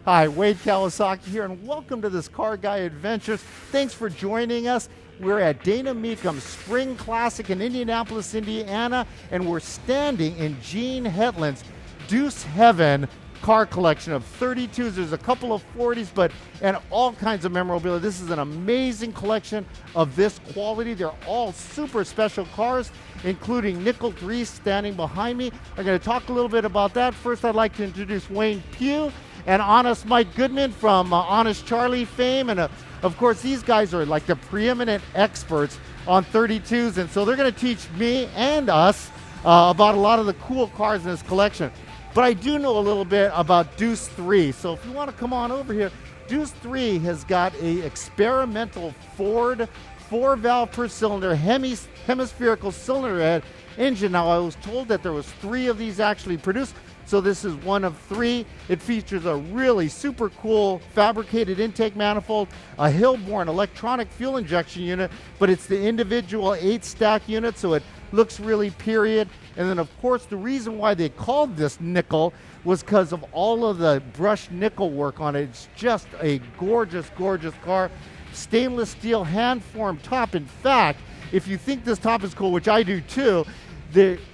Hi, Wade Kawasaki here, and welcome to this Car Guy Adventures. Thanks for joining us. We're at Dana Mecum Spring Classic in Indianapolis, Indiana, and we're standing in Gene Hetland's DEUCEHEAVEN car collection of 32s. There's a couple of 40s, and all kinds of memorabilia. This is an amazing collection of this quality. They're all super special cars, including Nickel 3 standing behind me. I'm going to talk a little bit about that. First, I'd like to introduce Wayne Pugh and Honest Mike Goodman from Honest Charlie fame. And of course, these guys are like the preeminent experts on 32s. And so they're going to teach me and us about a lot of the cool cars in this collection. But I do know a little bit about Deuce 3. So if you want to come on over here, Deuce 3 has got a experimental Ford 4-valve per cylinder hemispherical cylinder head engine. Now, I was told that there was 3 of these actually produced. So this is one of 3. It features a really super cool fabricated intake manifold, a Hillborn electronic fuel injection unit, but it's the individual 8-stack unit, so it looks really period. And then, of course, the reason why they called this nickel was because of all of the brushed nickel work on it. It's just a gorgeous, gorgeous car. Stainless steel hand-formed top. In fact, if you think this top is cool, which I do too,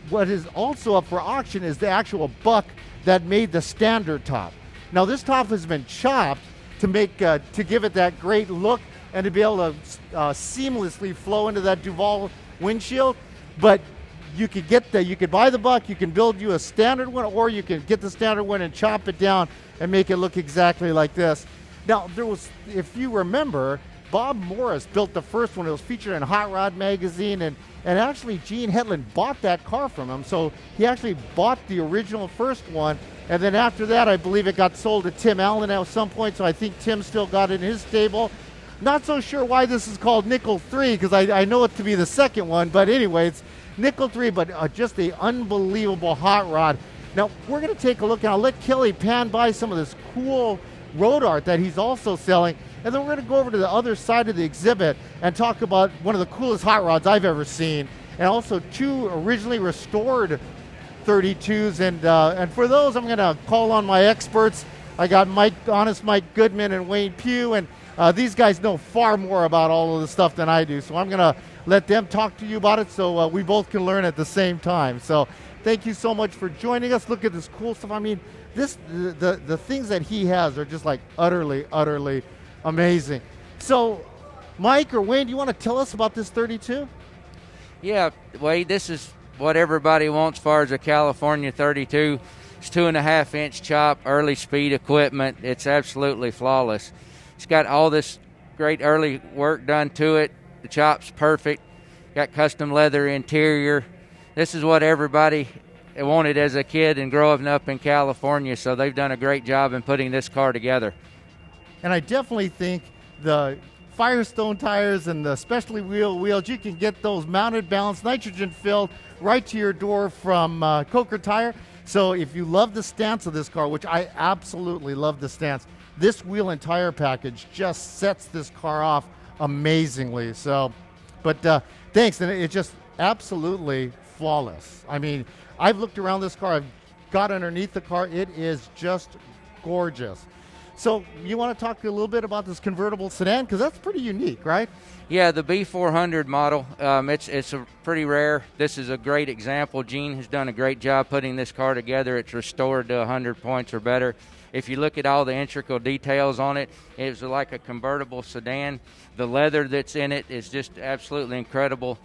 what is also up for auction is the actual buck that made the standard top. Now, this top has been chopped to make to give it that great look and to be able to seamlessly flow into that Duval windshield. But you could you could buy the buck, you can build you a standard one, or you can get the standard one and chop it down and make it look exactly like this. Now, if you remember, Bob Morris built the first one. It was featured in Hot Rod magazine, and actually Gene Hetland bought that car from him. So he actually bought the original first one, and then after that, I believe it got sold to Tim Allen at some point, so I think Tim still got it in his stable. Not so sure why this is called Nickel 3, because I know it to be the second one, but anyway, it's Nickel 3, but just an unbelievable hot rod. Now, we're going to take a look, and I'll let Kelly pan by some of this cool road art that he's also selling, and then we're going to go over to the other side of the exhibit and talk about one of the coolest hot rods I've ever seen, and also 2 originally restored 32s. And for those, I'm going to call on my experts. I got Honest Mike Goodman and Wayne Pugh, and these guys know far more about all of the stuff than I do, so I'm going to let them talk to you about it so we both can learn at the same time. So thank you so much for joining us. Look at this cool stuff. I mean, the things that he has are just like utterly, utterly amazing. So, Mike or Wayne, do you want to tell us about this 32? Yeah, Wade, this is what everybody wants as far as a California 32. It's 2.5-inch chop, early speed equipment. It's absolutely flawless. It's got all this great early work done to it. The chop's perfect. Got custom leather interior. This is what everybody wanted as a kid and growing up in California, so they've done a great job in putting this car together. And I definitely think the Firestone tires and the specialty wheels, you can get those mounted, balanced, nitrogen filled right to your door from Coker Tire. So if you love the stance of this car, which I absolutely love the stance, this wheel and tire package just sets this car off amazingly. So, but thanks, and it's just absolutely flawless. I mean, I've looked around this car, I've got underneath the car, it is just gorgeous. So you want to talk a little bit about this convertible sedan, because that's pretty unique, right? Yeah, the B400 model, it's a pretty rare. This is a great example. Gene has done a great job putting this car together. It's restored to 100 points or better. If you look at all the intricate details on it, it's like a convertible sedan. The leather that's in it is just absolutely incredible.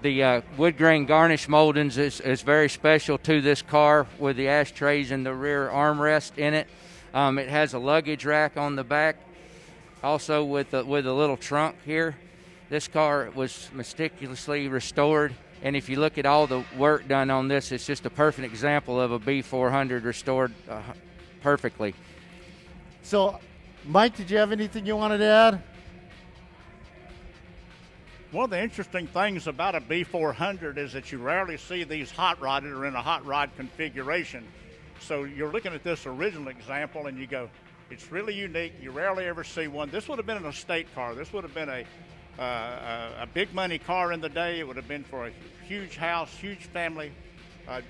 The wood grain garnish moldings is very special to this car, with the ashtrays and the rear armrest in it. It has a luggage rack on the back, also with a little trunk here. This car was meticulously restored, and if you look at all the work done on this, it's just a perfect example of a B400 restored perfectly. So, Mike, did you have anything you wanted to add? One of the interesting things about a B400 is that you rarely see these hot rods that are in a hot rod configuration. So you're looking at this original example and you go, it's really unique. You rarely ever see one. This would have been an estate car. This would have been a big money car in the day. It would have been for a huge house, huge family.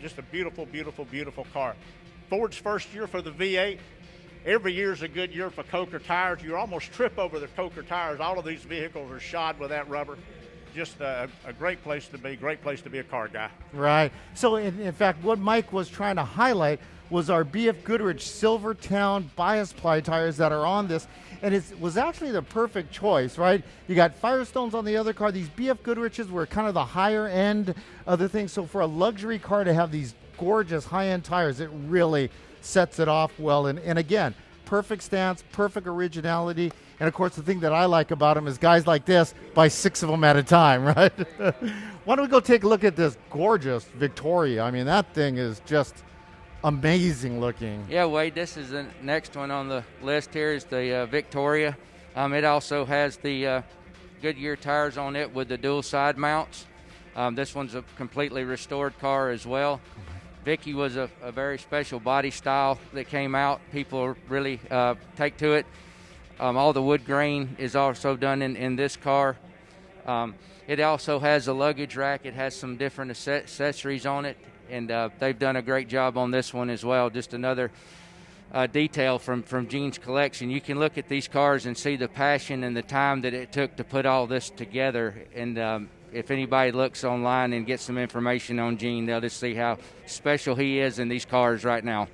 Just a beautiful, beautiful, beautiful car. Ford's first year for the V8. Every year is a good year for Coker tires. You almost trip over the Coker tires. All of these vehicles are shod with that rubber. Just a great place to be, great place to be a car guy. Right. So in fact, what Mike was trying to highlight was our BF Goodrich Silvertown bias ply tires that are on this. And it was actually the perfect choice, right? You got Firestones on the other car. These BF Goodriches were kind of the higher end of the thing. So for a luxury car to have these gorgeous high-end tires, it really sets it off well. And again, perfect stance, perfect originality. And of course, the thing that I like about them is guys like this buy 6 of them at a time, right? Why don't we go take a look at this gorgeous Victoria? I mean, that thing is just amazing looking. Yeah, Wade, this is the next one on the list here is the Victoria. It also has the Goodyear tires on it with the dual side mounts. This one's a completely restored car as well. Vicky was a very special body style that came out. People really take to it. All the wood grain is also done in this car. It also has a luggage rack. It has some different accessories on it, and they've done a great job on this one as well. Just another detail from Gene's collection. You can look at these cars and see the passion and the time that it took to put all this together. And if anybody looks online and gets some information on Gene, they'll just see how special he is in these cars right now.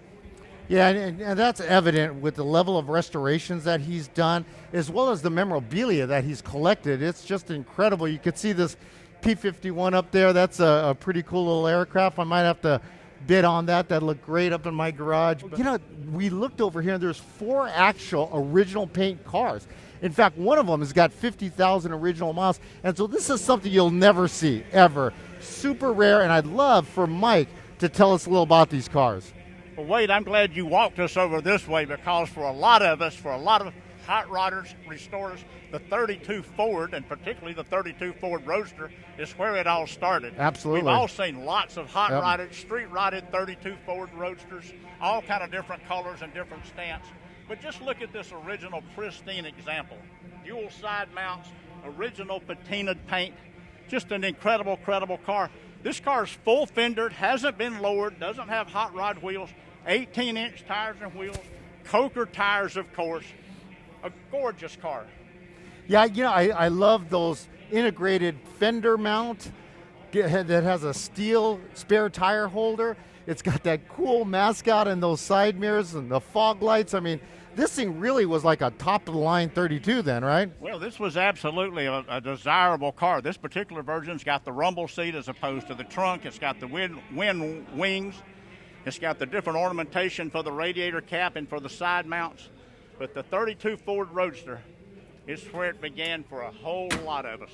Yeah, and that's evident with the level of restorations that he's done, as well as the memorabilia that he's collected. It's just incredible. You could see this P-51 up there. That's a pretty cool little aircraft. I might have to bid on that. That'd look great up in my garage. But, you know, we looked over here, and there's 4 actual original paint cars. In fact, one of them has got 50,000 original miles, and so this is something you'll never see, ever. Super rare, and I'd love for Mike to tell us a little about these cars. Well, Wade, I'm glad you walked us over this way, because for a lot of us, for a lot of hot rodders, restorers, the 32 Ford, and particularly the 32 Ford Roadster, is where it all started. Absolutely. We've all seen lots of hot rodded, street rodded 32 Ford Roadsters, all kind of different colors and different stance. But just look at this original pristine example. Dual side mounts, original patinaed paint, just an incredible, incredible car. This car's full fendered, hasn't been lowered, doesn't have hot rod wheels, 18-inch tires and wheels, Coker tires, of course. A gorgeous car. Yeah, you know, I love those integrated fender mount that has a steel spare tire holder. It's got that cool mascot and those side mirrors and the fog lights. I mean, this thing really was like a top-of-the-line 32 then, right? Well, this was absolutely a desirable car. This particular version's got the rumble seat as opposed to the trunk. It's got the wind wings. It's got the different ornamentation for the radiator cap and for the side mounts. But the 32 Ford Roadster is where it began for a whole lot of us.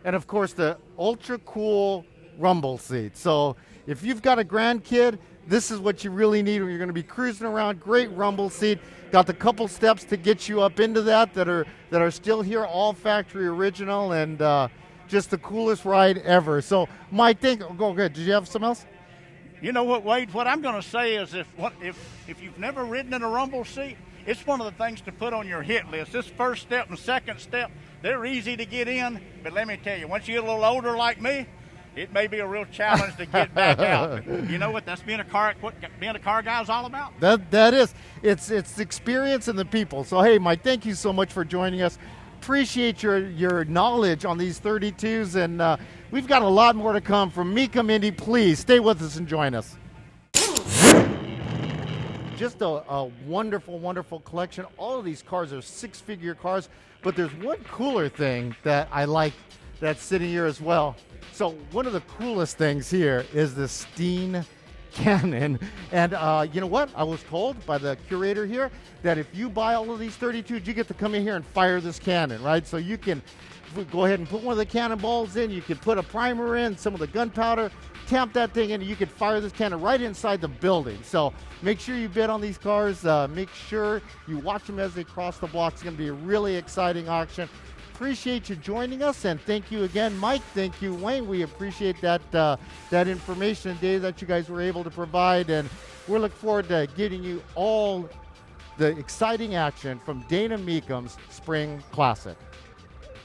And, of course, the ultra-cool rumble seat. So if you've got a grandkid, this is what you really need when you're going to be cruising around. Great rumble seat. Got the couple steps to get you up into that are still here, all factory original, and just the coolest ride ever. So, Mike, go ahead. Did you have something else? You know what, Wade? What I'm going to say is if you've never ridden in a rumble seat, it's one of the things to put on your hit list. This first step and second step, they're easy to get in, but let me tell you, once you get a little older like me, it may be a real challenge to get back out. You know what? That's being a car guy is all about. That is. It's the experience and the people. So, hey, Mike, thank you so much for joining us. Appreciate your knowledge on these 32s, and we've got a lot more to come from Mecum Indy. Please stay with us and join us. Just a wonderful, wonderful collection. All of these cars are 6-figure cars, but there's one cooler thing that I like that's sitting here as well. So one of the coolest things here is the Steen cannon. And you know what? I was told by the curator here that if you buy all of these 32s, you get to come in here and fire this cannon, right? So you can go ahead and put one of the cannonballs in. You can put a primer in, some of the gunpowder, tamp that thing in, and you can fire this cannon right inside the building. So make sure you bid on these cars. Make sure you watch them as they cross the block. It's going to be a really exciting auction. Appreciate you joining us, and thank you again, Mike. Thank you, Wayne. We appreciate that information and data that you guys were able to provide, and we're looking forward to getting you all the exciting action from Dana Mecum's Spring Classic.